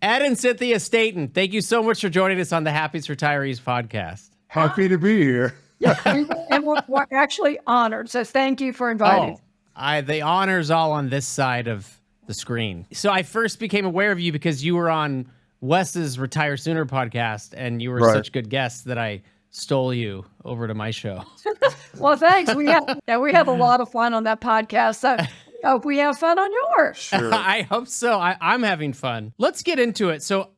Edd and Cynthia Staton, thank you so much for joining us on the Happiest Retirees podcast. Happy to be here. And we're actually honored. So thank you for inviting. The honor's all on this side of the screen. So I first became aware of you because you were on Wes's Retire Sooner podcast, and you were such good guests that I stole you over to my show. Well, thanks. We have a lot of fun on that podcast. So hope we have fun on yours. Sure. I hope so. I'm having fun. Let's get into it. So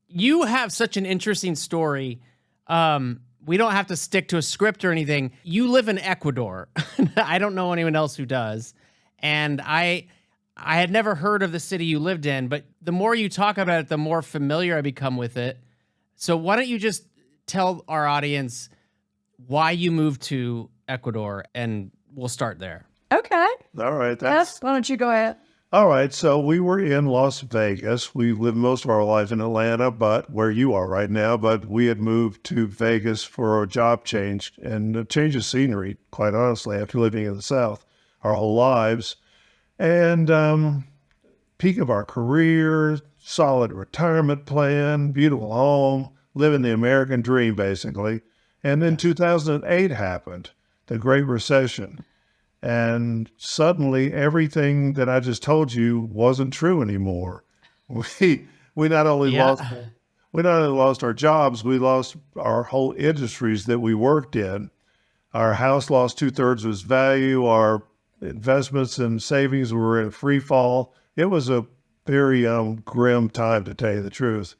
you have such an interesting story. We don't have to stick to a script or anything. You live in Ecuador. I don't know anyone else who does. And I had never heard of the city you lived in, but the more you talk about it, the more familiar I become with it. So why don't you just tell our audience why you moved to Ecuador, and we'll start there. Okay. All right. Why don't you go ahead? All right. So we were in Las Vegas. We lived most of our life in Atlanta, but where you are right now, but we had moved to Vegas for a job change and a change of scenery, quite honestly, after living in the South our whole lives. And peak of our career, solid retirement plan, beautiful home, living the American dream, basically. And then 2008 happened, the Great Recession. And suddenly everything that I just told you wasn't true anymore. We not only lost our jobs, we lost our whole industries that we worked in. Our house lost 2/3 of its value. Our investments and savings were in free fall. It was a very grim time, to tell you the truth.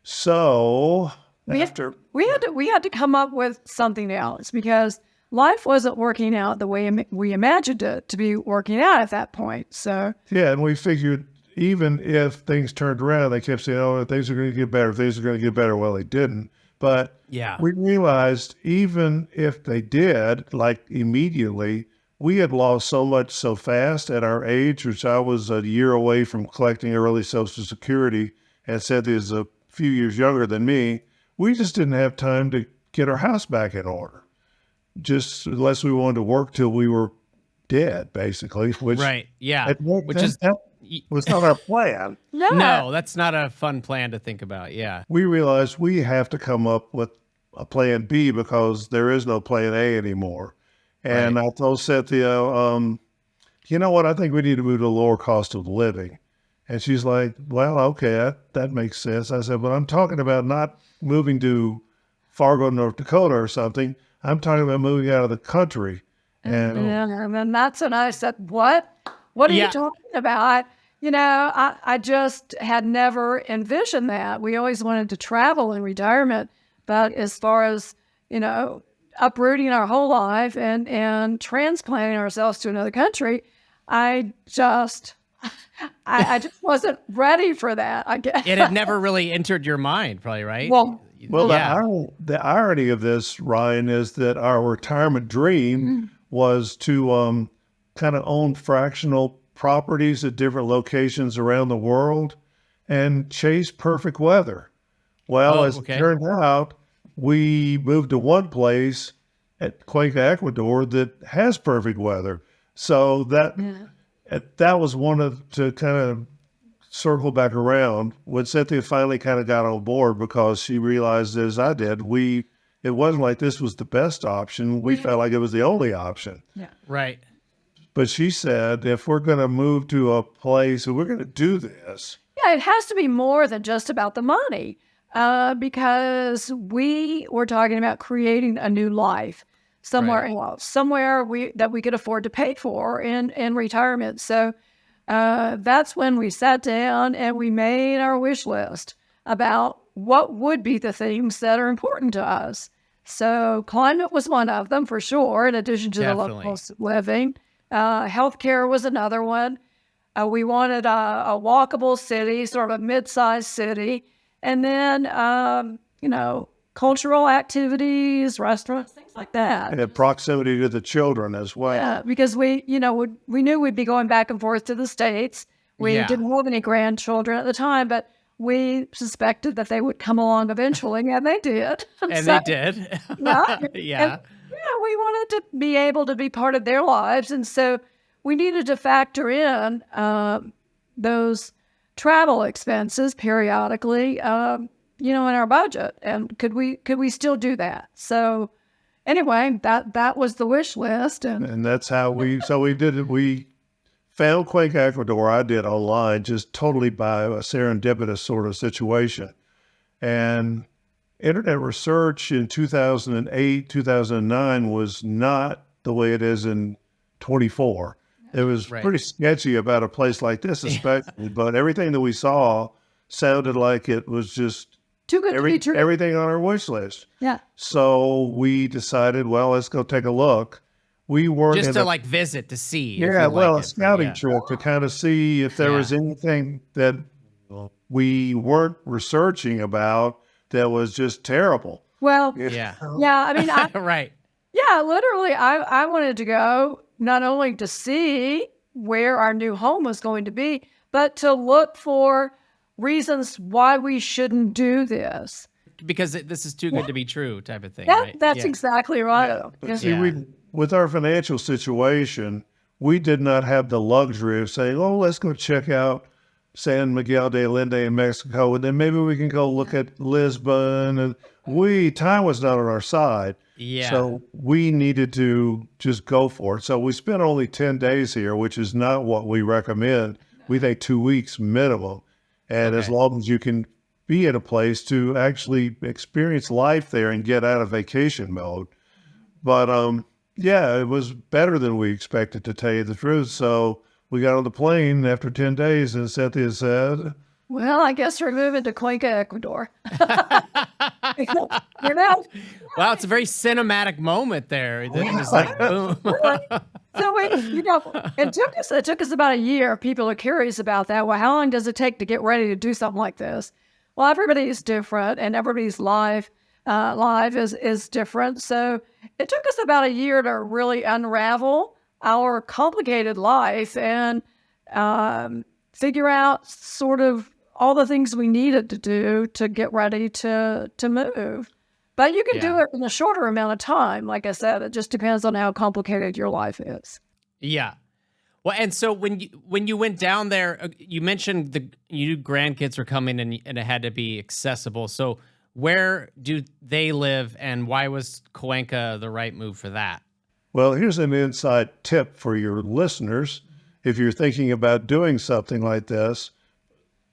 So we had to come up with something else because life wasn't working out the way we imagined it to be working out at that point. So yeah, and we figured even if things turned around, they kept saying, "Oh, things are going to get better. Things are going to get better." Well, they didn't. But we realized even if they did, like immediately, we had lost so much so fast at our age, which I was a year away from collecting early Social Security, and Cynthia is a few years younger than me. We just didn't have time to get our house back in order. Just unless we wanted to work till we were dead, basically. Which was not our plan. No, that's not a fun plan to think about. Yeah. We realized we have to come up with a plan B because there is no plan A anymore. And I told Cynthia, you know what? I think we need to move to a lower cost of living. And she's like, well, okay, that makes sense. I said, but I'm talking about not moving to Fargo, North Dakota or something. I'm talking about moving out of the country. And then that's when I said, what? What are you talking about? I just had never envisioned that. We always wanted to travel in retirement. But as far as, uprooting our whole life and transplanting ourselves to another country, I just wasn't ready for that, I guess. It had never really entered your mind, probably, right? Well, the irony of this, Ryan, is that our retirement dream was to kind of own fractional properties at different locations around the world and chase perfect weather. Well, as it turned out, we moved to one place at Cuenca, Ecuador that has perfect weather. So that was to kind of circle back around when Cynthia finally kind of got on board because she realized, as I did, it wasn't like this was the best option. We felt like it was the only option. Yeah. Right. But she said, if we're going to move to a place and we're going to do this. Yeah, it has to be more than just about the money. Because we were talking about creating a new life somewhere else, somewhere that we could afford to pay for in retirement. So that's when we sat down and we made our wish list about what would be the things that are important to us. So climate was one of them for sure, in addition to the low cost of living. Healthcare was another one. We wanted a walkable city, sort of a mid-sized city. And then, cultural activities, restaurants, things like that. And proximity to the children as well. Yeah, because we knew we'd be going back and forth to the States. We didn't have any grandchildren at the time, but we suspected that they would come along eventually, and they did. And they did. Yeah. We wanted to be able to be part of their lives, and so we needed to factor in those travel expenses periodically, in our budget. And could we still do that? So anyway, that was the wish list. And that's how we did it. We found Cuenca, Ecuador. I did online, just totally by a serendipitous sort of situation. And internet research in 2008, 2009 was not the way it is in 24. It was pretty sketchy about a place like this, especially, but everything that we saw sounded like it was just too good to be true. Everything on our wish list. Yeah. So we decided, well, let's go take a look. We weren't just to visit to see. Yeah, well, a scouting trip to kind of see if there was anything that we weren't researching about that was just terrible. Well, yeah. I mean, right. Yeah, literally, I wanted to go not only to see where our new home was going to be, but to look for reasons why we shouldn't do this. Because this is too good to be true type of thing, Yeah, right? that's exactly right. Yeah. But see, with our financial situation, we did not have the luxury of saying, oh, let's go check out San Miguel de Allende in Mexico, and then maybe we can go look at Lisbon. And time was not on our side. Yeah. So we needed to just go for it. So we spent only 10 days here, which is not what we recommend. We think 2 weeks minimum. And as long as you can be at a place to actually experience life there and get out of vacation mode. But it was better than we expected, to tell you the truth. So we got on the plane after 10 days, and Cynthia said, well, I guess we're moving to Cuenca, Ecuador. Wow, it's a very cinematic moment there. It's like, boom. So it took us about a year. People are curious about that. Well, how long does it take to get ready to do something like this? Well, everybody is different, and everybody's life is different. So it took us about a year to really unravel our complicated life and figure out sort of all the things we needed to do to get ready to move. But you can do it in a shorter amount of time. Like I said, it just depends on how complicated your life is. Yeah. Well, and so when you went down there, you mentioned you grandkids were coming and it had to be accessible. So where do they live, and why was Cuenca the right move for that? Well, here's an inside tip for your listeners. If you're thinking about doing something like this,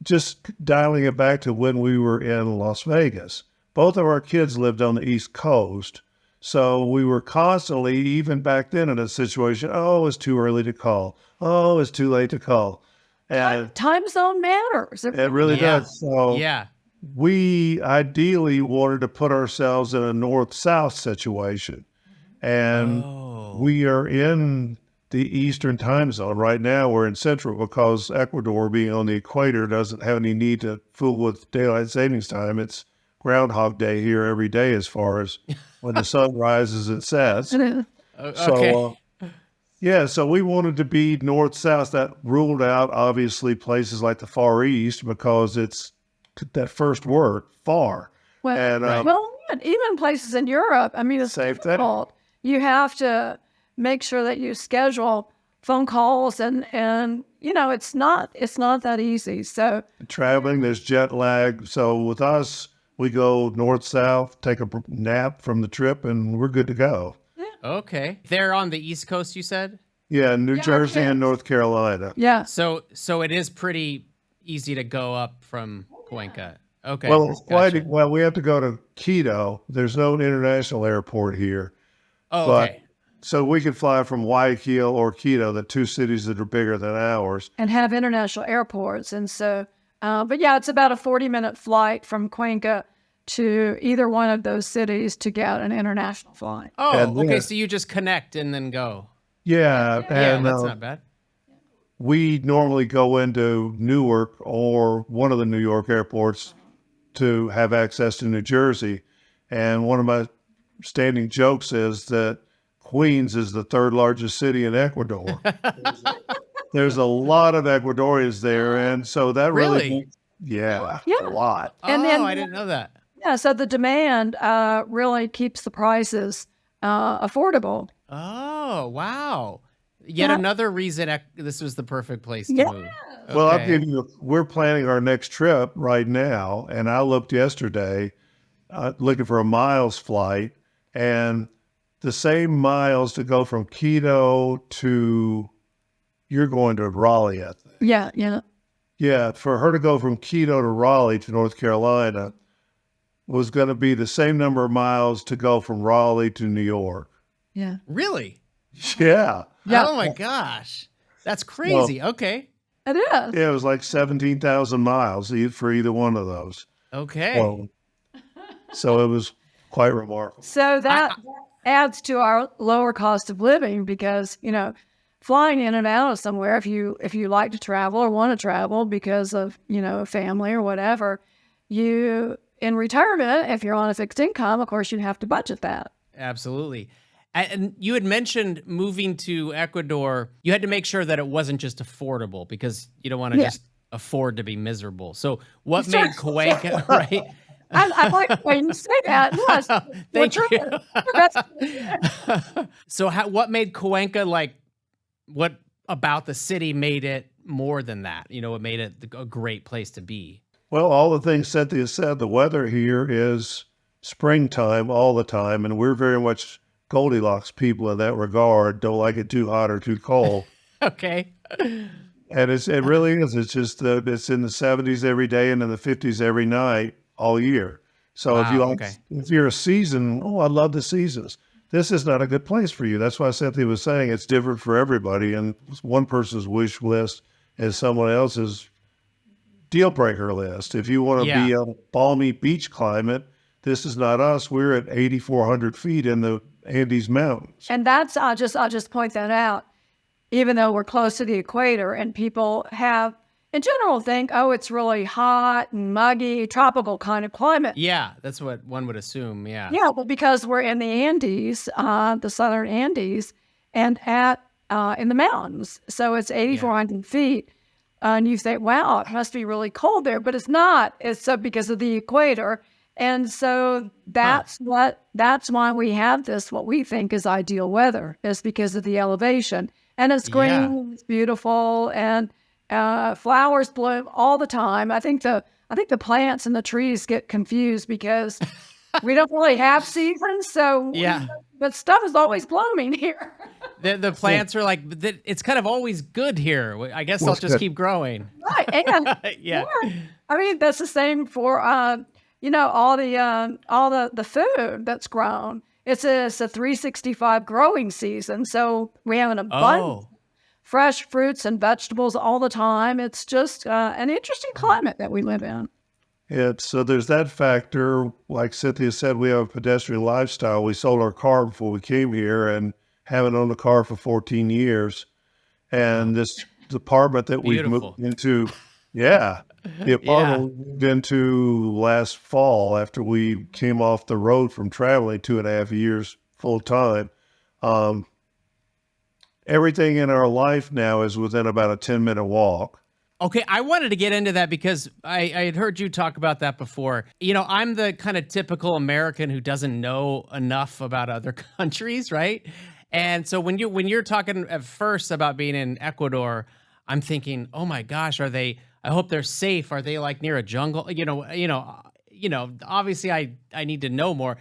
just dialing it back to when we were in Las Vegas. Both of our kids lived on the East Coast. So we were constantly, even back then, in a situation, oh, it's too early to call. Oh, it's too late to call. And time zone matters. It really does. So yeah. We ideally wanted to put ourselves in a north-south situation. And we are in the Eastern time zone. Right now, we're in Central because Ecuador, being on the equator, doesn't have any need to fool with daylight savings time. It's Groundhog Day here every day as far as when the sun rises and sets. So, so we wanted to be north-south. That ruled out, obviously, places like the Far East because it's that first word, far. Well, and, even places in Europe, I mean, it's difficult. You have to make sure that you schedule phone calls and it's not that easy. So traveling, there's jet lag. So with us, we go north-south, take a nap from the trip, and we're good to go. Yeah. Okay. They're on the East Coast, you said? Yeah, New Jersey and North Carolina. Yeah. So it is pretty easy to go up from Cuenca. Okay. Well, it's well, we have to go to Quito. There's no international airport here. Oh, okay. So we could fly from Guayaquil or Quito, the two cities that are bigger than ours. And have international airports. And so, but yeah, it's about a 40-minute flight from Cuenca to either one of those cities to get an international flight. Oh, okay. So you just connect and then go. Yeah. And that's not bad. We normally go into Newark or one of the New York airports to have access to New Jersey. And one of my standing jokes is that Queens is the third largest city in Ecuador. There's a lot of Ecuadorians there. And so that really a lot. And then, I didn't know that. Yeah. So the demand really keeps the prices affordable. Oh, wow. Yet another reason this was the perfect place to Yeah. move. Well, I'll Okay. give you, we're planning our next trip right now. And I looked yesterday, looking for a miles flight, and the same miles to go from Quito to, you're going to Raleigh, I think. Yeah, yeah. Yeah, for her to go from Quito to Raleigh to North Carolina was going to be the same number of miles to go from Raleigh to New York. Yeah. Really? Yeah. Yeah. Oh my gosh. That's So, crazy. Okay. It is. yeah, it was like 17,000 miles for either one of those. Okay. So it was quite remarkable. So that adds to our lower cost of living because, flying in and out of somewhere, if you like to travel or want to travel because of, a family or whatever, in retirement, if you're on a fixed income, of course, you have to budget that. Absolutely. And you had mentioned moving to Ecuador, you had to make sure that it wasn't just affordable because you don't want to just afford to be miserable. So what made Cuenca, right? I like when you say that. Yes. Thank Well, you. So what made Cuenca what about the city made it more than that? What made it a great place to be? Well, all the things Cynthia said, the weather here is springtime all the time, and we're very much Goldilocks people in that regard. Don't like it too hot or too cold. Okay. And it really is. It's just it's in the 70s every day and in the 50s every night all year. So Wow, if you're a season, I love the seasons. This is not a good place for you. That's why Cynthia was saying it's different for everybody. And one person's wish list is someone else's deal breaker list. If you want to be a balmy beach climate, this is not us. We're at 8,400 feet in the Andes Mountains. And I'll just point that out, even though we're close to the equator and people have, in general, think, it's really hot and muggy, tropical kind of climate. Yeah, that's what one would assume. Yeah. Yeah, well, because we're in the Andes, the southern Andes, and in the mountains. So it's 8,400 feet. And you say, wow, it must be really cold there. But it's not. It's because of the equator. And so that's why we have this, what we think is ideal weather, is because of the elevation. And it's green, it's beautiful, and flowers bloom all the time. I think the plants and the trees get confused because we don't really have seasons. So but stuff is always blooming here. The plants are it's kind of always good here. I guess I'll just keep growing. Right. And Yeah. I mean, that's the same for all the food that's grown. It's a 365 growing season, so we have an abundance of fresh fruits and vegetables all the time. It's just an interesting climate that we live in. So there's that factor. Like Cynthia said, we have a pedestrian lifestyle. We sold our car before we came here and haven't owned a car for 14 years. And this apartment that we've moved into, the apartment we moved into last fall after we came off the road from traveling 2.5 years full time. Everything in our life now is within about a 10-minute walk. Okay, I wanted to get into that because I had heard you talk about that before. I'm the kind of typical American who doesn't know enough about other countries, right? And so when you're talking at first about being in Ecuador, I'm thinking, oh my gosh, I hope they're safe. Are they near a jungle? Obviously I need to know more.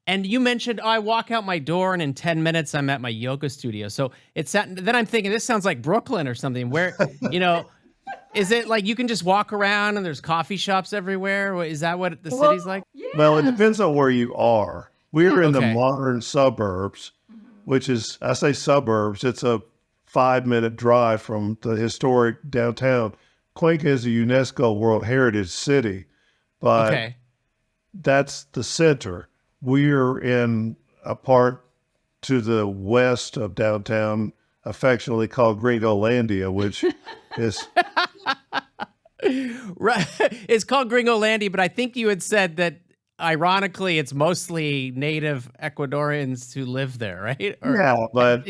And you mentioned, I walk out my door and in 10 minutes I'm at my yoga studio. So then I'm thinking, this sounds like Brooklyn or something where, is it you can just walk around and there's coffee shops everywhere? Is that what the city's like? Yeah. Well, it depends on where you are. We're in the modern suburbs, which is, I say suburbs, it's a 5-minute drive from the historic downtown. Cuenca is a UNESCO World Heritage City, but that's the center. We're in a part to the west of downtown, affectionately called Gringolandia, which is... Right. It's called Gringolandia, but I think you had said that, ironically, it's mostly native Ecuadorians who live there, right? But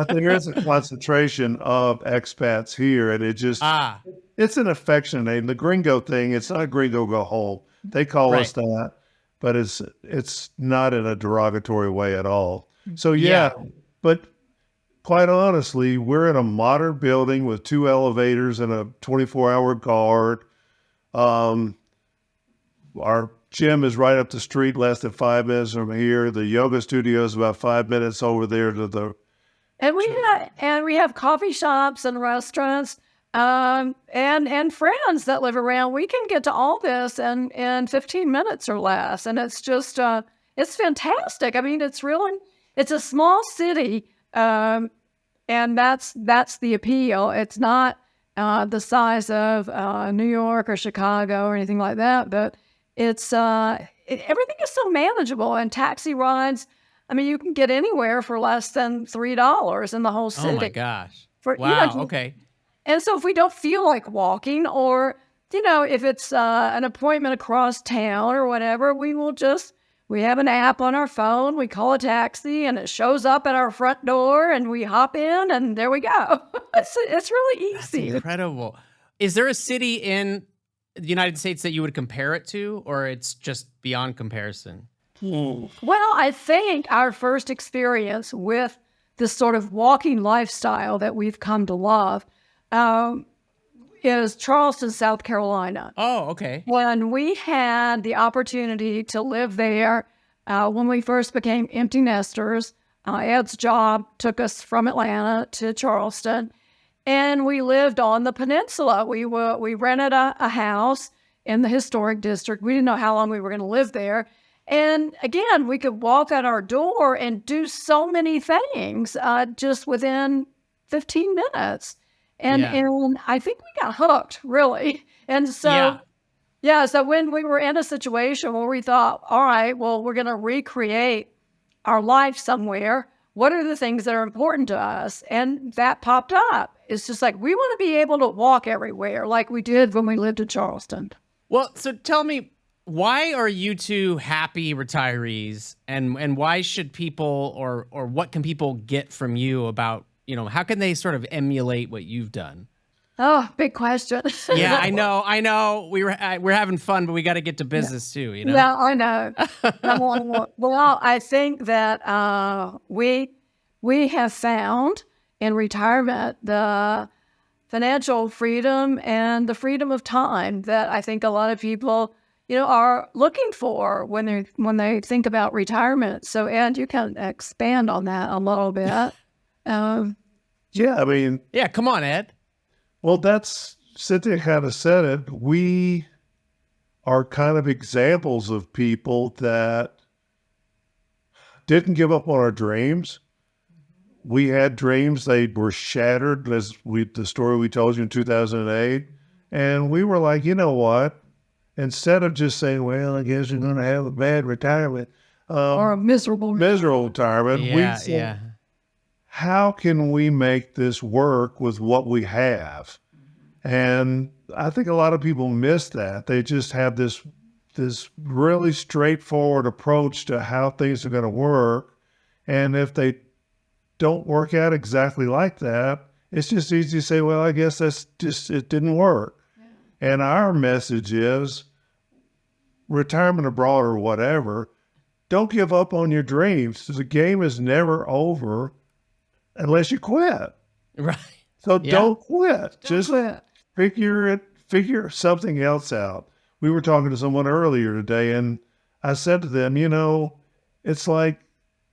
there is a concentration of expats here, and it's an affectionate name. The Gringo thing, it's not Gringo go home. They call us that, but it's not in a derogatory way at all. So but quite honestly, we're in a modern building with 2 elevators and a 24-hour guard. Our gym is right up the street, less than 5 minutes from here. The yoga studio is about 5 minutes over there to the. And we have coffee shops and restaurants, and friends that live around. We can get to all this in 15 minutes or less, and it's just it's fantastic. I mean, it's a small city, and that's the appeal. It's not the size of New York or Chicago or anything like that, but it's everything is so manageable, and taxi rides. I mean, you can get anywhere for less than $3 in the whole city. Oh my gosh. For, Wow. Okay. And so if we don't feel like walking, or, if it's an appointment across town or whatever, we have an app on our phone, we call a taxi, and it shows up at our front door, and we hop in, and there we go. It's really easy. That's incredible. Is there a city in the United States that you would compare it to, or it's just beyond comparison? Well, I think our first experience with this sort of walking lifestyle that we've come to love is Charleston, South Carolina. Oh, okay. When we had the opportunity to live there, when we first became empty nesters, Ed's job took us from Atlanta to Charleston, and we lived on the peninsula. We rented a house in the historic district. We didn't know how long we were going to live there. And again, we could walk out our door and do so many things just within 15 minutes. And I think we got hooked, really. And so, so when we were in a situation where we thought, all right, well, we're going to recreate our life somewhere. What are the things that are important to us? And that popped up. It's just like, we want to be able to walk everywhere like we did when we lived in Charleston. Well, so tell me, why are you two happy retirees, and why should people, or what can people get from you about, how can they sort of emulate what you've done? Oh, big question. Yeah, I know. We're having fun, but we got to get to business too, Yeah, I know. Well, I think that we have found in retirement the financial freedom and the freedom of time that I think a lot of people are looking for when they think about retirement. So, Ed, you can expand on that a little bit. Yeah, come on, Ed. Well, Cynthia kind of said it. We are kind of examples of people that didn't give up on our dreams. We had dreams, they were shattered, the story we told you in 2008. And we were like, you know what? Instead of just saying, well, I guess you're going to have a bad retirement. Or a miserable retirement. We said, how can we make this work with what we have? And I think a lot of people miss that. They just have this really straightforward approach to how things are going to work. And if they don't work out exactly like that, it's just easy to say, well, I guess it didn't work. Yeah. And our message is, retirement abroad or whatever, don't give up on your dreams. The game is never over unless you quit. Right. So don't quit. Just figure something else out. We were talking to someone earlier today, and I said to them, it's like,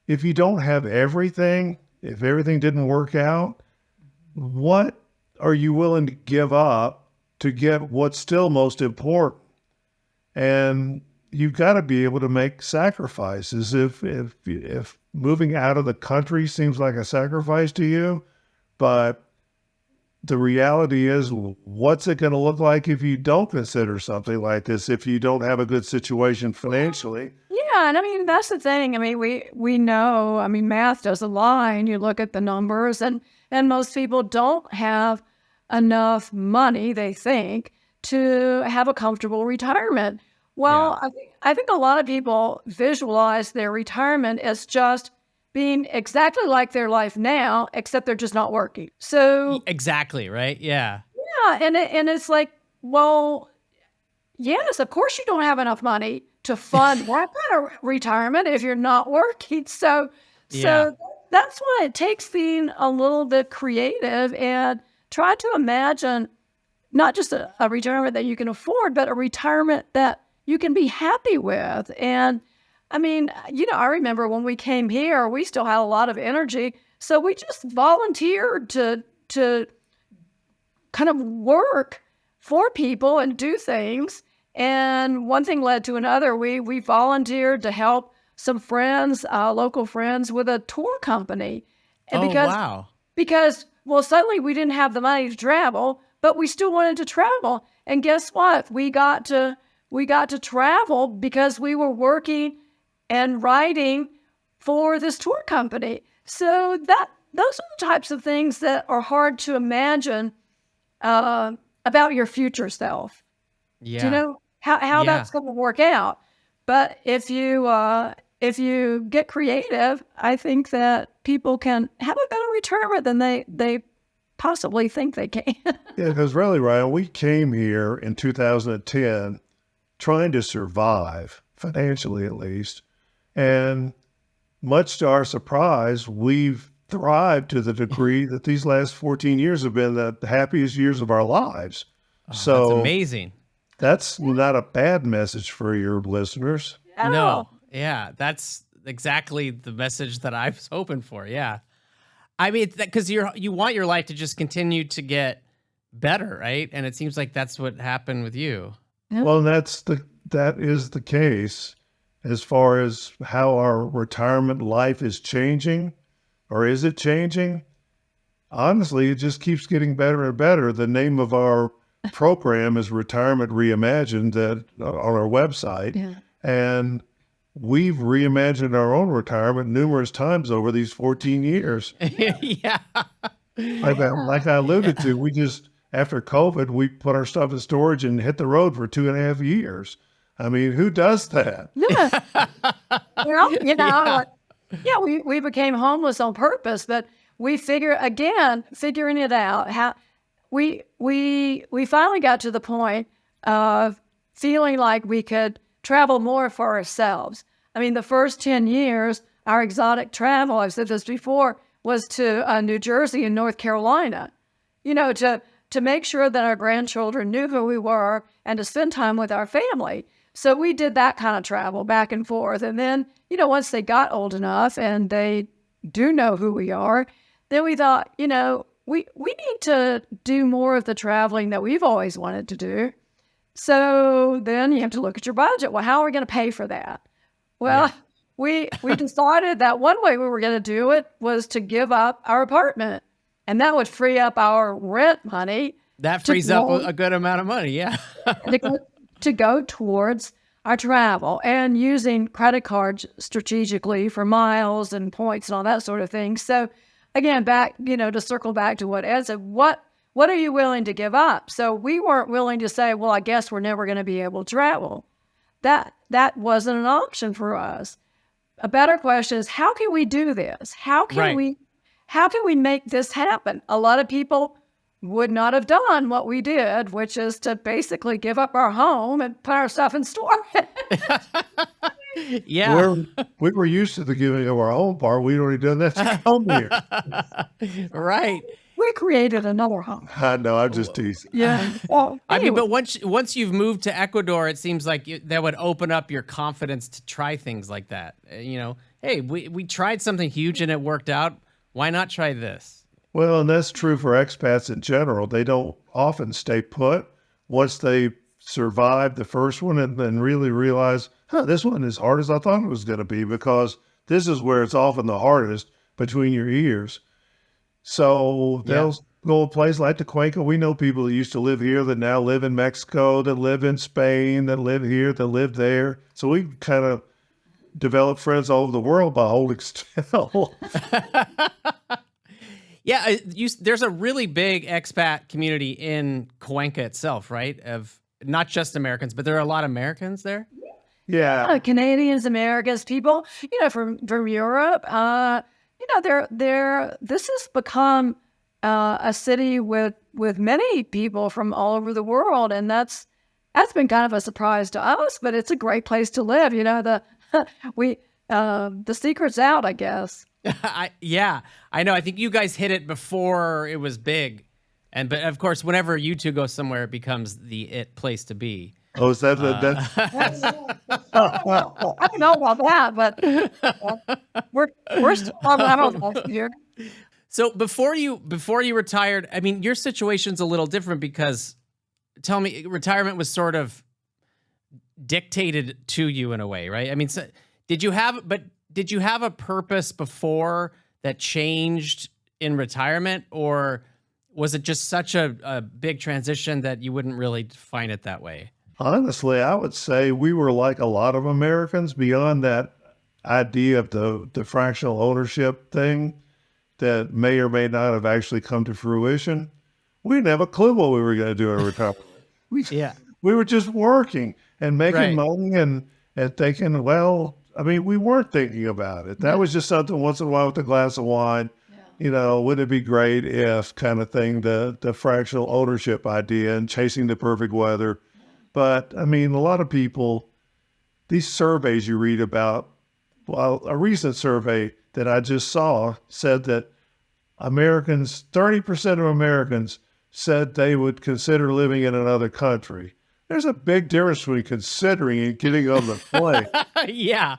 if you don't have everything, if everything didn't work out, what are you willing to give up to get what's still most important? And you've got to be able to make sacrifices. If moving out of the country seems like a sacrifice to you, but the reality is, what's it going to look like if you don't consider something like this, if you don't have a good situation financially? Yeah, and I mean, that's the thing. I mean, we know, I mean, math doesn't lie, and you look at the numbers, and most people don't have enough money, they think, to have a comfortable retirement. Well, I think a lot of people visualize their retirement as just being exactly like their life now, except they're just not working. So exactly, right? Yeah. Yeah, and it's like, well, yes, of course you don't have enough money to fund that kind of retirement if you're not working. So that's why it takes being a little bit creative and try to imagine not just a retirement that you can afford, but a retirement that you can be happy with. And I mean, I remember when we came here, we still had a lot of energy. So we just volunteered to kind of work for people and do things. And one thing led to another. We volunteered to help some friends, local friends, with a tour company. And wow. Because, well, suddenly we didn't have the money to travel, but we still wanted to travel. And guess what? We got to travel because we were working and writing for this tour company. So those are the types of things that are hard to imagine about your future self. Yeah. Do you know how that's going to work out? But if you get creative, I think that people can have a better retirement than they possibly think they can. Yeah, because really, Ryan, we came here in 2010 trying to survive, financially at least. And much to our surprise, we've thrived to the degree that these last 14 years have been the happiest years of our lives. So that's amazing. That's not a bad message for your listeners. No. Yeah, that's exactly the message that I was hoping for. Yeah. I mean, because you want your life to just continue to get better, right? And it seems like that's what happened with you. Yeah. Well, that is the case as far as how our retirement life is changing, or is it changing? Honestly, it just keeps getting better and better. The name of our program is Retirement Reimagined on our website. Yeah. And we've reimagined our own retirement numerous times over these 14 years. Yeah. Like I alluded to, we just, after COVID, we put our stuff in storage and hit the road for 2.5 years. I mean, who does that? Yeah. We became homeless on purpose, but figuring it out, how we finally got to the point of feeling like we could travel more for ourselves. I mean, the first 10 years, our exotic travel, I've said this before, was to New Jersey and North Carolina, to make sure that our grandchildren knew who we were and to spend time with our family. So we did that kind of travel back and forth. And then, once they got old enough and they do know who we are, then we thought, we need to do more of the traveling that we've always wanted to do. So then you have to look at your budget. Well, how are we going to pay for that? Well, we decided that one way we were going to do it was to give up our apartment. And that would free up our rent money. That frees up a good amount of money, yeah. to go towards our travel and using credit cards strategically for miles and points and all that sort of thing. So again, to circle back to what Ed said, what are you willing to give up? So we weren't willing to say, well, I guess we're never going to be able to travel. That wasn't an option for us. A better question is, how can we do this? How can we make this happen? A lot of people would not have done what we did, which is to basically give up our home and put our stuff in storage. Yeah. We were used to the giving of our home part. We'd already done that to come here. Right. We created another home. I know, I'm just teasing. Yeah. Well, I mean, but once you've moved to Ecuador, it seems like that would open up your confidence to try things like that. Hey, we tried something huge and it worked out. Why not try this? Well, and that's true for expats in general. They don't often stay put once they survive the first one and then really realize, this one is as hard as I thought it was going to be, because this is where it's often the hardest, between your ears. So they'll go a place like the Cuenca. We know people that used to live here that now live in Mexico, that live in Spain, that live here, that live there. So we kind of developed friends all over the world by holding still. Yeah, there's a really big expat community in Cuenca itself, right? Of not just Americans, but there are a lot of Americans there. Yeah, Canadians, Americans, people, from Europe. This has become a city with many people from all over the world, and that's been kind of a surprise to us. But it's a great place to live. The secret's out, I guess. Yeah, I know. I think you guys hit it before it was big. But of course, whenever you two go somewhere, it becomes the it place to be. Oh, is that I don't know about that, but we're still on here. So before you retired, I mean, your situation's a little different because tell me, retirement was sort of dictated to you in a way, right? I mean, so did you have a purpose before that changed in retirement, or was it just such a big transition that you wouldn't really define it that way? Honestly, I would say we were like a lot of Americans beyond that idea of the fractional ownership thing that may or may not have actually come to fruition. We didn't have a clue what we were going to do in retirement. We were just working and making money and thinking, well, I mean, we weren't thinking about it. That was just something once in a while with a glass of wine. You know, wouldn't it be great if kind of thing, the fractional ownership idea and chasing the perfect weather. But I mean, a lot of people, these surveys you read about, well, a recent survey that I just saw said that 30% of Americans said they would consider living in another country. There's a big difference between considering and getting on the plane. Yeah.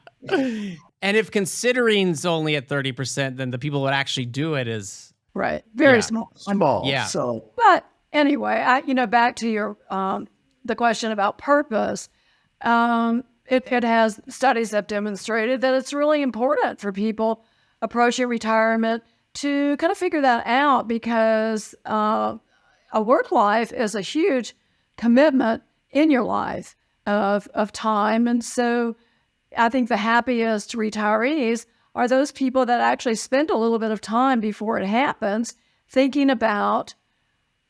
And if considering's only at 30%, then the people that actually do it is very small. Small. Yeah. So, But anyway, back to your the question about purpose. It has studies have demonstrated that it's really important for people approaching retirement to kind of figure that out, because a work life is a huge commitment in your life of time. And so I think the happiest retirees are those people that actually spend a little bit of time before it happens thinking about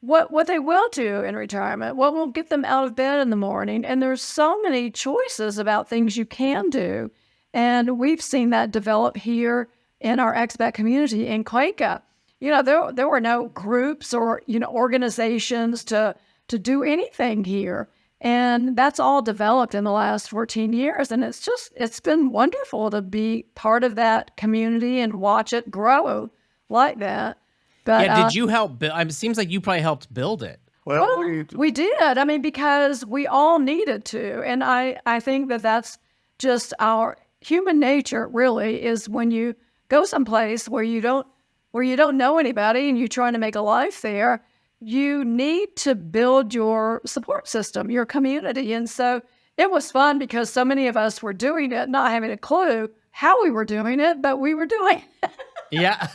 what they will do in retirement, what will get them out of bed in the morning. And there's so many choices about things you can do. And we've seen that develop here in our expat community in Cuenca. There were no groups or, organizations to do anything here. And that's all developed in the last 14 years. And it's been wonderful to be part of that community and watch it grow like that. But, did you help build? It seems like you probably helped build it. well, we did. I mean, because we all needed to. And I think that that's just our human nature, really, is when you go someplace where you don't know anybody and you're trying to make a life there, you need to build your support system, your community. And so it was fun because so many of us were doing it, not having a clue how we were doing it, but we were doing it. Yeah.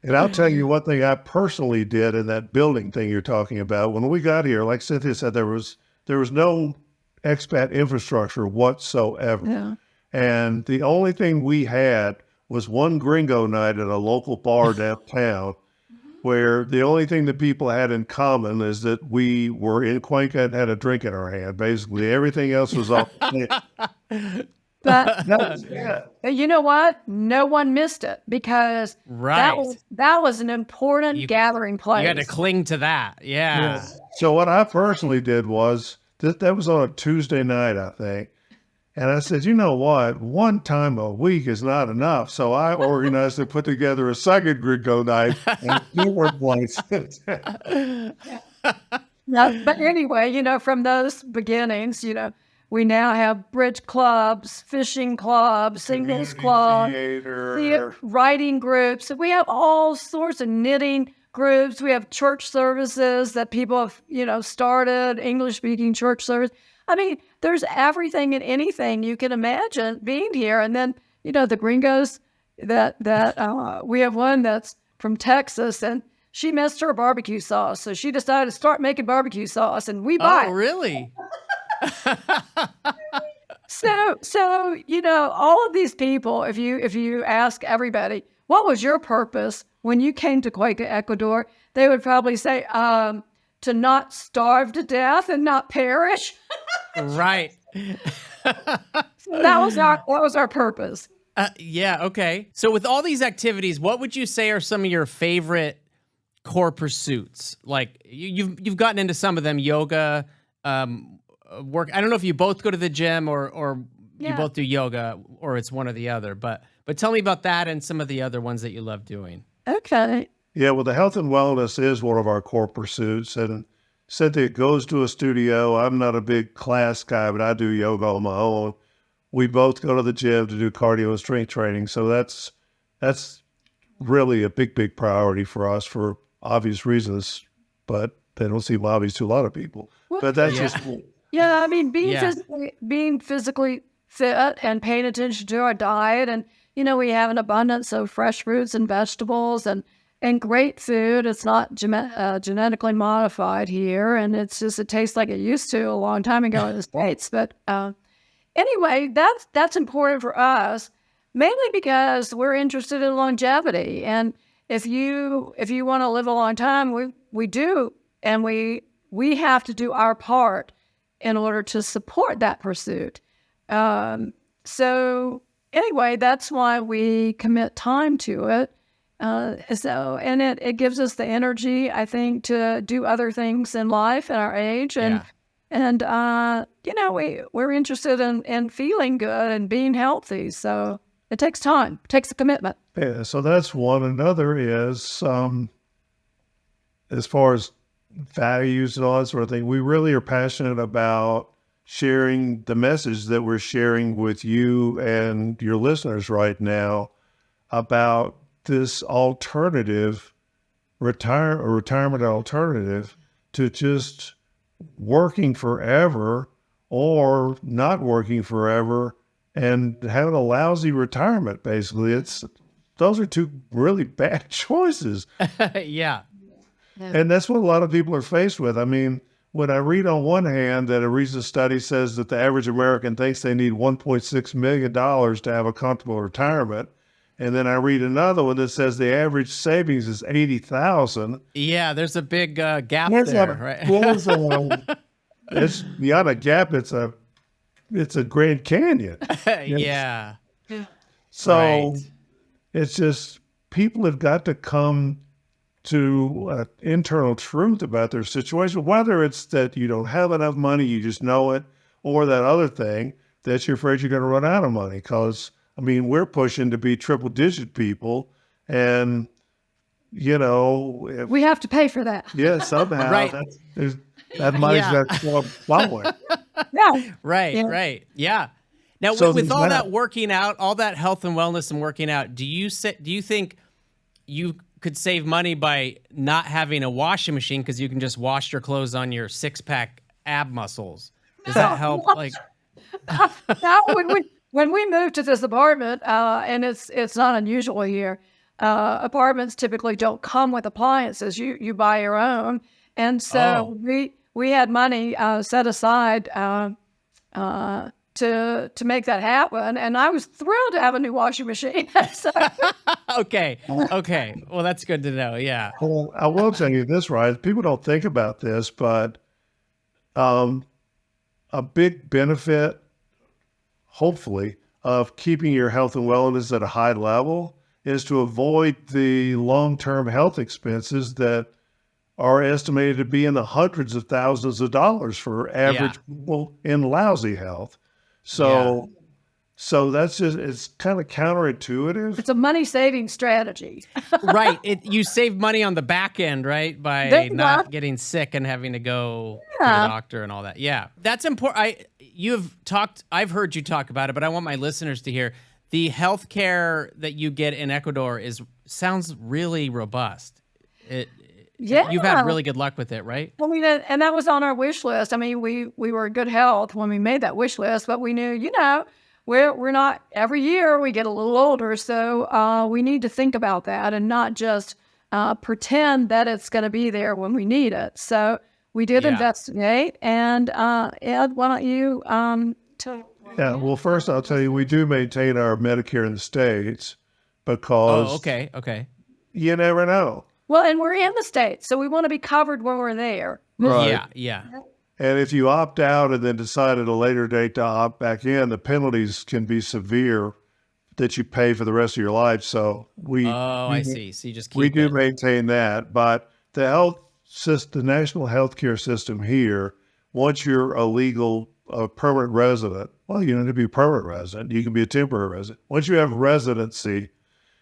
and I'll tell you one thing I personally did in that building thing you're talking about. When we got here, like Cynthia said, there was no expat infrastructure whatsoever. Yeah. And the only thing we had was one gringo night at a local bar downtown, where the only thing that people had in common is that we were in Cuenca and had a drink in our hand. Basically, everything else was off the table. But That was it. you know what? No one missed it, because that was an important gathering place. You had to cling to that. Yeah. So what I personally did was, that was on a Tuesday night, I think. And I said, you know what? One time a week is not enough. So I organized to put together a second gringo night and different places. But anyway, from those beginnings, we now have bridge clubs, fishing clubs, singles clubs, Theater. writing groups. We have all sorts of knitting groups. We have church services that people have, started, English-speaking church service. I mean, there's everything and anything you can imagine being here. And then, the gringos that we have one that's from Texas, and she missed her barbecue sauce. So she decided to start making barbecue sauce, and we buy it. Oh, really? So, all of these people, if you ask everybody, what was your purpose when you came to Cuenca, Ecuador? They would probably say, to not starve to death and not perish. Right. So that was our purpose. Yeah. Okay. So with all these activities, what would you say are some of your favorite core pursuits? Like you've gotten into some of them, yoga, work. I don't know if you both go to the gym or you both do yoga, or it's one or the other. But tell me about that and some of the other ones that you love doing. Okay. Yeah, well, the health and wellness is one of our core pursuits. And Cynthia goes to a studio. I'm not a big class guy, but I do yoga on my own. We both go to the gym to do cardio and strength training. So that's really a big priority for us for obvious reasons, but they don't seem obvious to a lot of people. But that's just... Yeah, I mean, being physically fit and paying attention to our diet, and we have an abundance of fresh fruits and vegetables and great food. It's not genetically modified here, and it tastes like it used to a long time ago in the States. But anyway, that's important for us, mainly because we're interested in longevity. And if you want to live a long time, we do, and we have to do our part in order to support that pursuit. So anyway, that's why we commit time to it. And it gives us the energy, I think, to do other things in life at our age. And we're interested in feeling good and being healthy. So it takes time, it takes a commitment. Yeah, so that's one. Another is, as far as values and all that sort of thing, we really are passionate about sharing the message that we're sharing with you and your listeners right now about this alternative retirement alternative to just working forever or not working forever and having a lousy retirement. Basically, those are two really bad choices. Yeah. And that's what a lot of people are faced with. I mean, when I read on one hand that a recent study says that the average American thinks they need $1.6 million to have a comfortable retirement, and then I read another one that says the average savings is $80,000. Yeah, there's a big gap there, right? It's beyond a gap. It's a Grand Canyon. Yeah. So it's just people have got to come to an internal truth about their situation, whether it's that you don't have enough money, you just know it, or that other thing that you're afraid you're going to run out of money. Because, I mean, we're pushing to be triple-digit people, and, we have to pay for that. Yeah, somehow. Right. That money's got to flowing. Yeah. Right. Yeah. Now, So with all that- that working out, all that health and wellness and working out, do you think you could save money by not having a washing machine because you can just wash your clothes on your 6-pack ab muscles? Does that help? Like, Now, when we moved to this apartment, and it's not unusual here, apartments typically don't come with appliances. You buy your own, and so we had money set aside to make that happen, and I was thrilled to have a new washing machine. So, okay. Well, that's good to know. Yeah. Well, I will tell you this, right? People don't think about this, but a big benefit, hopefully, of keeping your health and wellness at a high level is to avoid the long-term health expenses that are estimated to be in the hundreds of thousands of dollars for average people in lousy health. So that's just, it's kind of counterintuitive. it's a money-saving strategy. Right. You save money on the back end, right? By not getting sick and having to go to the doctor and all that. Yeah. That's important. I've heard you talk about it, but I want my listeners to hear the healthcare that you get in Ecuador sounds really robust. You've had really good luck with it, right? I mean, and that was on our wish list. I mean, we were in good health when we made that wish list, but we knew, we're not, every year we get a little older, so we need to think about that and not just pretend that it's going to be there when we need it. So we did investigate, and Ed, why don't you Yeah, well, first I'll tell you, we do maintain our Medicare in the States because okay. You never know. Well, and we're in the States, so we want to be covered when we're there. Right. Yeah. And if you opt out and then decide at a later date to opt back in, the penalties can be severe that you pay for the rest of your life. So I see. So you just keep we do maintain that. But the national healthcare system here, once you're a legal a permanent resident. Well, you don't have to be a permanent resident. You can be a temporary resident. Once you have residency,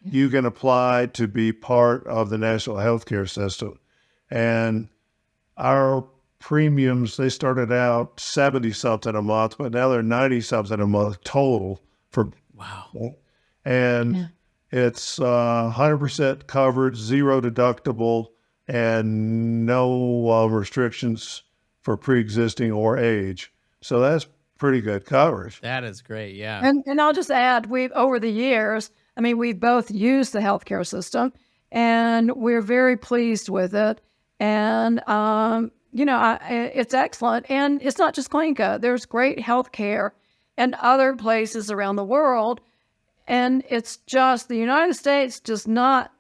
you can apply to be part of the national healthcare system. And our premiums, they started out 70 something a month, but now they're 90 something a month total for, Wow. and it's 100% covered, zero deductible, and no restrictions for pre-existing or age. So that's pretty good coverage. That is great. Yeah. And I'll just add, over the years, I mean, we've both used the healthcare system, and we're very pleased with it. And it's excellent. And it's not just Cuenca. There's great healthcare in other places around the world. And it's just the United States does not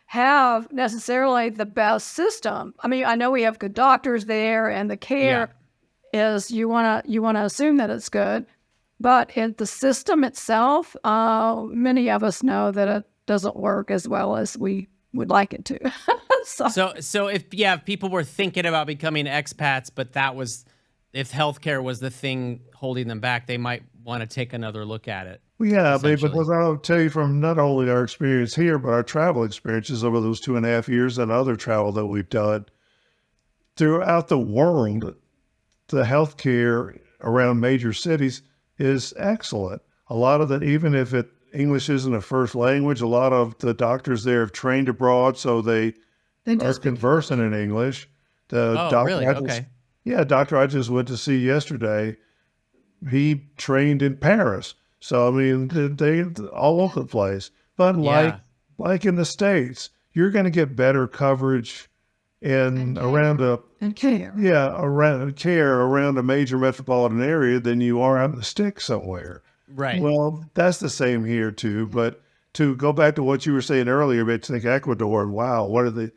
have necessarily the best system. I mean, I know we have good doctors there, and the care is you want to assume that it's good, but in the system itself, many of us know that it doesn't work as well as we would like it to. So if people were thinking about becoming expats, but if healthcare was the thing holding them back, they might want to take another look at it. Well, yeah, because I'll tell you from not only our experience here, but our travel experiences over those 2.5 years and other travel that we've done throughout the world, the healthcare around major cities is excellent. A lot of that, even if English isn't a first language, a lot of the doctors there have trained abroad, so they are conversant in English. Really? Okay. Yeah, doctor I just went to see yesterday, he trained in Paris. So, I mean, they all over the place. But like in the States, you're going to get better coverage around care around a major metropolitan area than you are out in the sticks somewhere. Right. Well, that's the same here too. But to go back to what you were saying earlier, but to think Ecuador, and wow, what are the,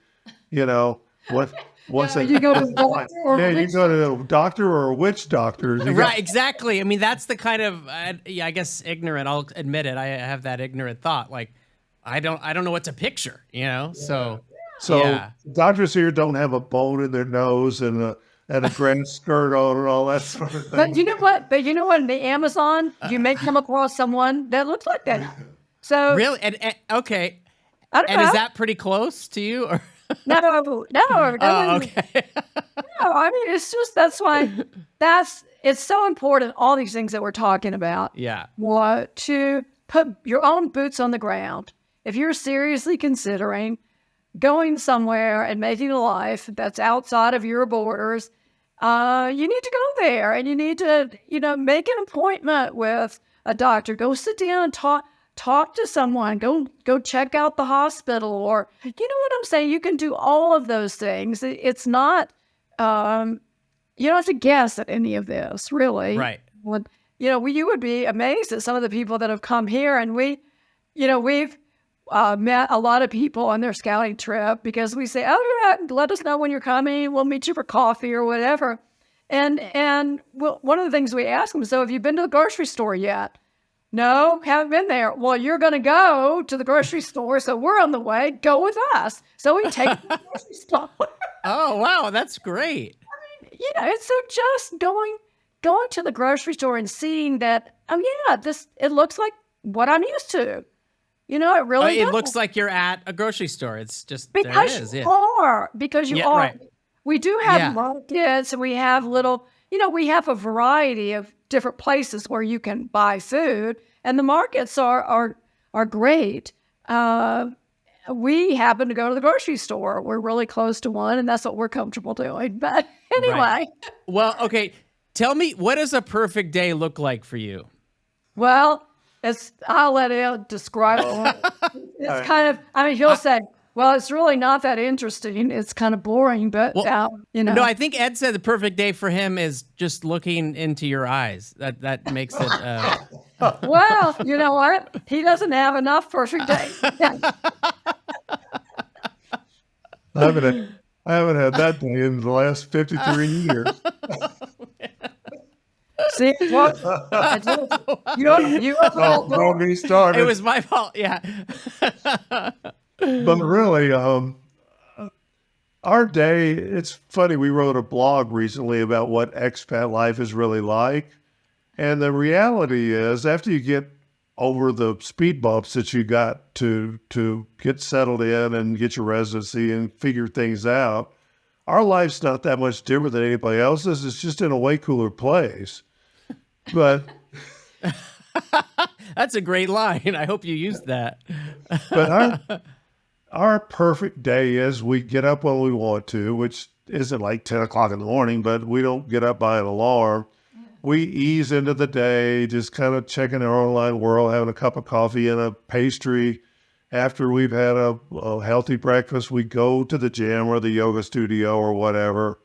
what's that? You go to the doctor you go to a doctor or a witch doctor. Right, exactly. I mean, that's the kind of, I guess, ignorant. I'll admit it. I have that ignorant thought. Like, I don't know what to picture. So doctors here don't have a bone in their nose and a grand skirt on and all that sort of thing. But you know what? In the Amazon, you may come across someone that looks like that. So really, and okay, I don't know. Is that pretty close to you? Or? No. Oh, okay. No, I mean, it's just, that's why it's so important, all these things that we're talking about. Yeah. To put your own boots on the ground. If you're seriously considering going somewhere and making a life that's outside of your borders, you need to go there, and you need to, make an appointment with a doctor. Go sit down and talk to someone, go check out the hospital, or, you know what I'm saying? You can do all of those things. It's not, you don't have to guess at any of this, really. Right. You would be amazed at some of the people that have come here, and we've met a lot of people on their scouting trip, because we say, oh, yeah, let us know when you're coming. We'll meet you for coffee or whatever. And one of the things we ask them, so have you been to the grocery store yet? No, haven't been there. Well, you're going to go to the grocery store, so we're on the way. Go with us. So we take the grocery store. Oh, wow, that's great. I mean, it's so just going to the grocery store and seeing that, it looks like what I'm used to. It really does. It looks like you're at a grocery store. It's just, because there it is. you are. Because you are. Right. We do have markets, and we have we have a variety of different places where you can buy food, and the markets are great. We happen to go to the grocery store. We're really close to one, and that's what we're comfortable doing. But anyway. Right. Well, okay. Tell me, what does a perfect day look like for you? Well, I'll let him describe it. It's kind of, he'll say, well, it's really not that interesting. It's kind of boring, but, No, I think Ed said the perfect day for him is just looking into your eyes. That makes it... Well, you know what? He doesn't have enough perfect days. I haven't had that day in the last 53 years. See what? Don't get me started. It was my fault. Yeah. But really, Our day, it's funny, we wrote a blog recently about what expat life is really like. And the reality is, after you get over the speed bumps that you got to get settled in and get your residency and figure things out, our life's not that much different than anybody else's. It's just in a way cooler place. But That's a great line. I hope you used that. but our perfect day is we get up when we want to, which isn't like 10 o'clock in the morning, but we don't get up by an alarm. We ease into the day, just kind of checking our online world, having a cup of coffee and a pastry. After we've had a healthy breakfast, we go to the gym or the yoga studio or whatever.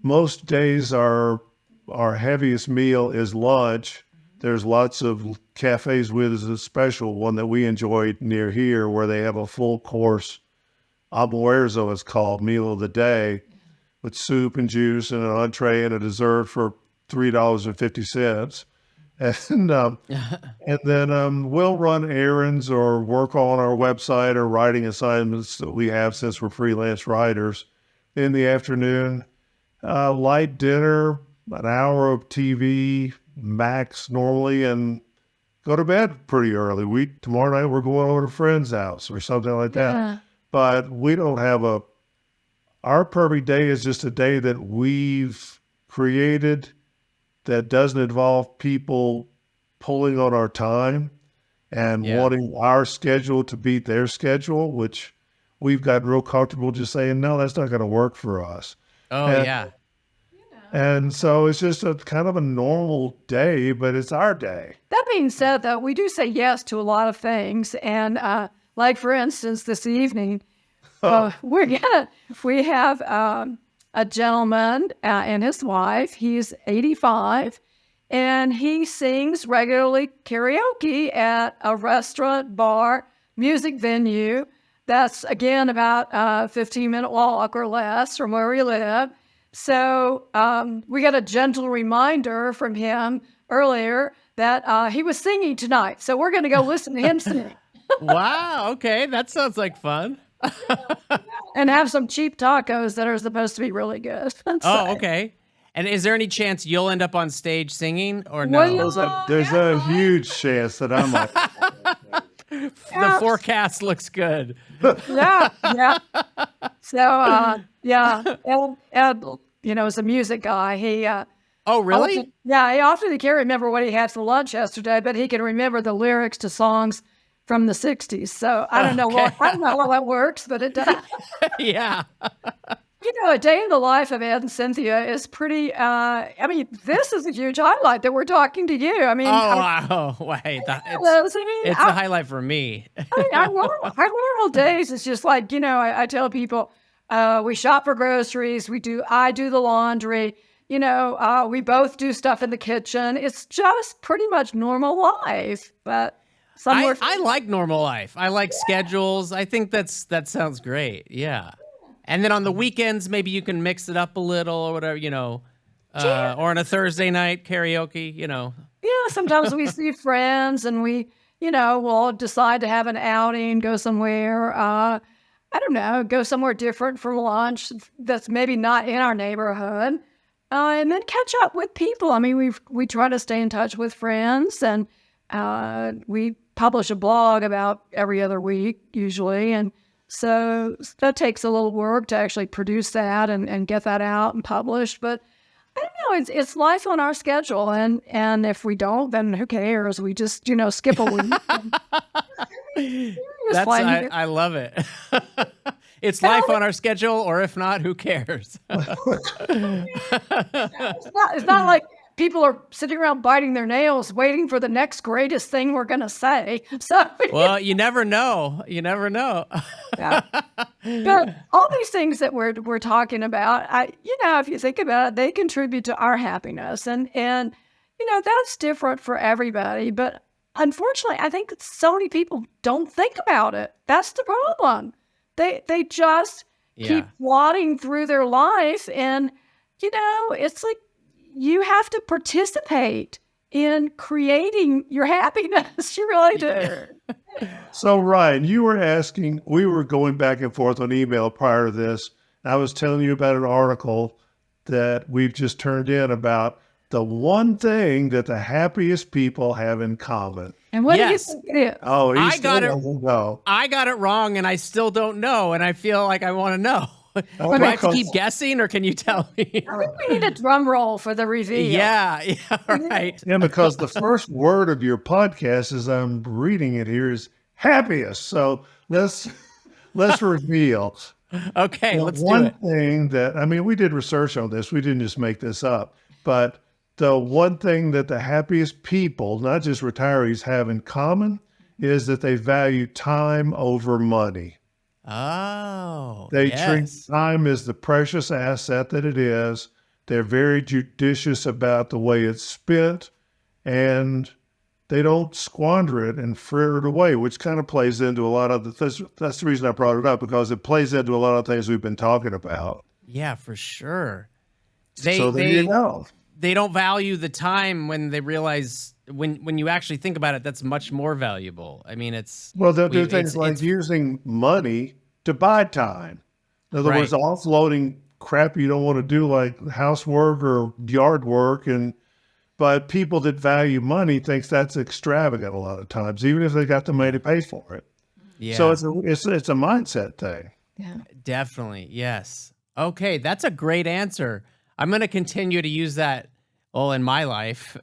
Most days our heaviest meal is lunch. There's lots of cafes with a special one that we enjoyed near here where they have a full course almuerzo, it's called, meal of the day, with soup and juice and an entree and a dessert for $3.50. And then we'll run errands or work on our website or writing assignments that we have since we're freelance writers. In the afternoon, light dinner, an hour of TV max normally, and go to bed pretty early. Tomorrow night we're going over to a friend's house or something like that. Yeah. But we don't have our perfect day is just a day that we've created that doesn't involve people pulling on our time and wanting our schedule to beat their schedule, which we've gotten real comfortable just saying, no, that's not going to work for us. Oh, And- yeah. And so it's just a kind of a normal day, but it's our day. That being said, though, we do say yes to a lot of things. And like, for instance, this evening, we have a gentleman and his wife. He's 85, and he sings regularly karaoke at a restaurant, bar, music venue. That's, again, about a 15-minute walk or less from where we live. So we got a gentle reminder from him earlier that he was singing tonight. So we're going to go listen to him sing Wow. Okay. That sounds like fun. and have some cheap tacos that are supposed to be really good. Oh, okay. And is there any chance you'll end up on stage singing or no? Well, There's a huge chance that I'm like, The forecast looks good. yeah. So, Ed, is a music guy. He, Oh, really? he often can't remember what he had for lunch yesterday, but he can remember the lyrics to songs from the 60s. So I don't know how that works, but it does. Yeah. A day in the life of Ed and Cynthia is pretty, this is a huge highlight that we're talking to you. I mean, Oh, wow. Wait. It's a highlight for me. our normal days is just like, I tell people, we shop for groceries. I do the laundry. We both do stuff in the kitchen. It's just pretty much normal life. But I like normal life. I like schedules. I think that sounds great. Yeah. And then on the weekends, maybe you can mix it up a little or whatever, or on a Thursday night karaoke, Yeah, sometimes we see friends and we'll decide to have an outing, go somewhere. I don't know, go somewhere different for lunch that's maybe not in our neighborhood. And then catch up with people. I mean, we try to stay in touch with friends, and we publish a blog about every other week usually. And so that takes a little work to actually produce that and get that out and published. But I don't know, it's life on our schedule. And if we don't, then who cares? We just, skip a week. I love it. It's life on our schedule, or if not, who cares? It's not like people are sitting around biting their nails, waiting for the next greatest thing we're going to say. So, well, you never know. You never know. Yeah. But all these things that we're talking about, if you think about it, they contribute to our happiness, and that's different for everybody. But unfortunately, I think that so many people don't think about it. That's the problem. They just keep plodding through their life, and it's like you have to participate in creating your happiness. You really do. So Ryan, you were asking, we were going back and forth on email prior to this, I was telling you about an article that we've just turned in about the one thing that the happiest people have in common. And what Yes. do you think it is? Oh, I he still got it. doesn't know. I got it wrong, and I still don't know, and I feel like I want to know. Do I have to keep guessing, or can you tell me? I think we need a drum roll for the reveal. Yeah, right. Yeah, because the first word of your podcast, as I'm reading it here, is happiest. So let's reveal. Okay, The let's do one it. thing that, I mean, we did research on this. We didn't just make this up. But the one thing that the happiest people, not just retirees, have in common is that they value time over money. Oh, They treat yes. time as the precious asset that it is. They're very judicious about the way it's spent, and they don't squander it and fritter it away, which kind of plays into a lot of that's the reason I brought it up, because it plays into a lot of things we've been talking about. Yeah, for sure. So there you go. They don't value the time when they realize when you actually think about it, that's much more valuable. I mean, it's Well, they'll do we- things like it's- using money to buy time. In other words, Right. offloading crap you don't want to do, like housework or yard work, but people that value money thinks that's extravagant a lot of times, even if they got the money to pay for it. yeah, So it's a mindset thing. Yeah. definitely yes. Okay, that's a great answer. I'm going to continue to use that all in my life,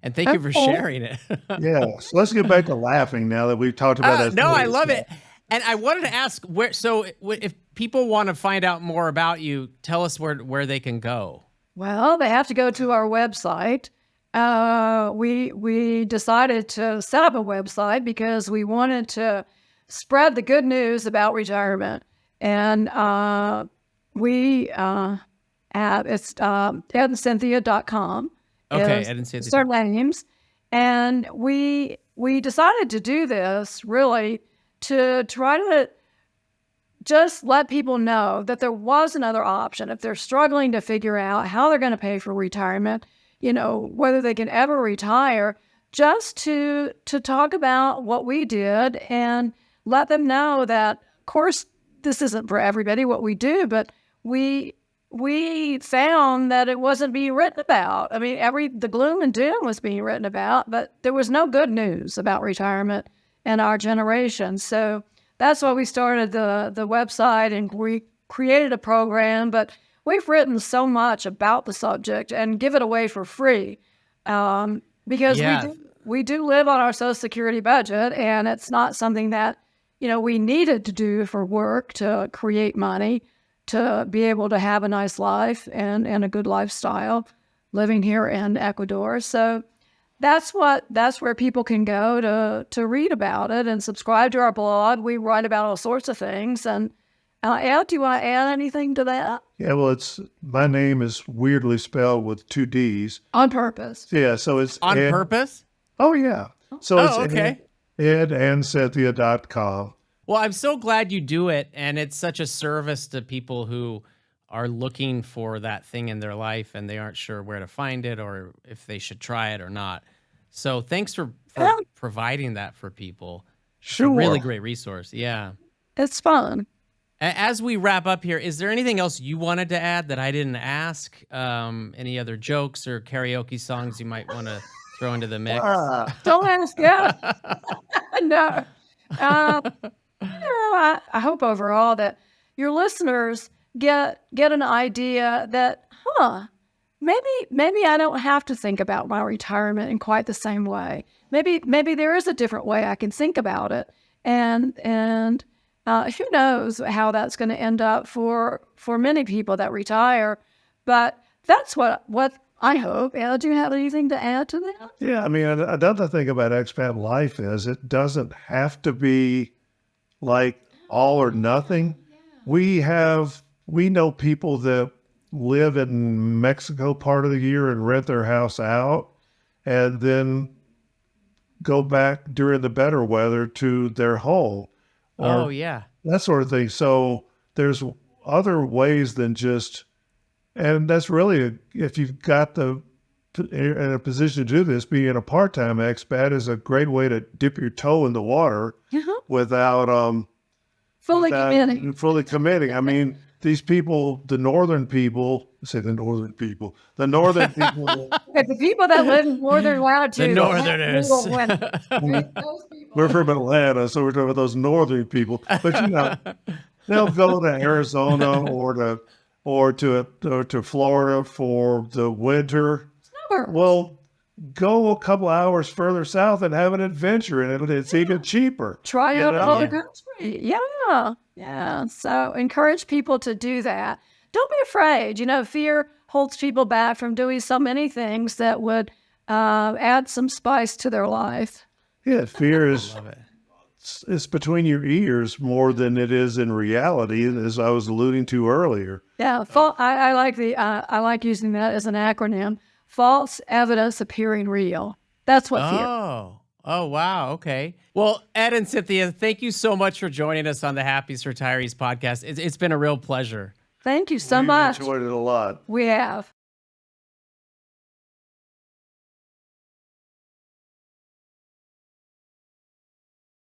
and thank you for Okay. sharing it. Yeah. So let's get back to laughing now that we've talked about that. No, I love it. And I wanted to ask where. So, if people want to find out more about you, tell us where they can go. Well, they have to go to our website. We decided to set up a website because we wanted to spread the good news about retirement, and we have it's edandcynthia.com. Okay, is Edd and Cynthia. Our names, and we decided to do this really to try to just let people know that there was another option if they're struggling to figure out how they're going to pay for retirement, whether they can ever retire, just to talk about what we did and let them know that, of course, this isn't for everybody what we do, but we found that it wasn't being written about. I mean, the gloom and doom was being written about, but there was no good news about retirement in our generation. So that's why we started the website, and we created a program, but we've written so much about the subject and give it away for free because Yeah. we do live on our Social Security budget, and it's not something that, we needed to do for work to create money, to be able to have a nice life and a good lifestyle living here in Ecuador. So that's where people can go to read about it and subscribe to our blog. We write about all sorts of things. And Ed, do you want to add anything to that? Yeah, well, my name is weirdly spelled with 2 D's. On purpose. Yeah, so it's On Ed. purpose? Oh, yeah. So it's okay. edandcynthia.com. Well, I'm so glad you do it, and it's such a service to people who are looking for that thing in their life and they aren't sure where to find it or if they should try it or not. So thanks for providing that for people. Sure. Really great resource. Yeah. It's fun. As we wrap up here, is there anything else you wanted to add that I didn't ask? Any other jokes or karaoke songs you might want to throw into the mix? Don't ask yet. No. I hope overall that your listeners get an idea that, maybe I don't have to think about my retirement in quite the same way. Maybe there is a different way I can think about it, and who knows how that's going to end up for many people that retire. But that's what I hope. Do you have anything to add to that? Yeah, I mean, another thing about expat life is it doesn't have to be like all or nothing. We know people that live in Mexico part of the year and rent their house out and then go back during the better weather to their home. Oh, yeah. That sort of thing. So there's other ways than just, and that's really, if you've got in a position to do this, being a part-time expat is a great way to dip your toe in the water without Fully committing. fully committing. I mean, these people, the northern people, the northern people, If the people that live in northern latitude, The northerners. we're from Atlanta, so we're talking about those northern people. But they'll go to Arizona or to Florida for the winter. Well, go a couple hours further south and have an adventure, and it's even cheaper. Try out other country. Yeah. So encourage people to do that. Don't be afraid. Fear holds people back from doing so many things that would add some spice to their life. Yeah, fear is it's between your ears more than it is in reality, as I was alluding to earlier. Yeah, I like using that as an acronym. False evidence appearing real. That's what fear. Oh, wow. Okay. Well, Ed and Cynthia, thank you so much for joining us on the Happiest Retirees podcast. It's been a real pleasure. Thank you so We've much. enjoyed it a lot. We have.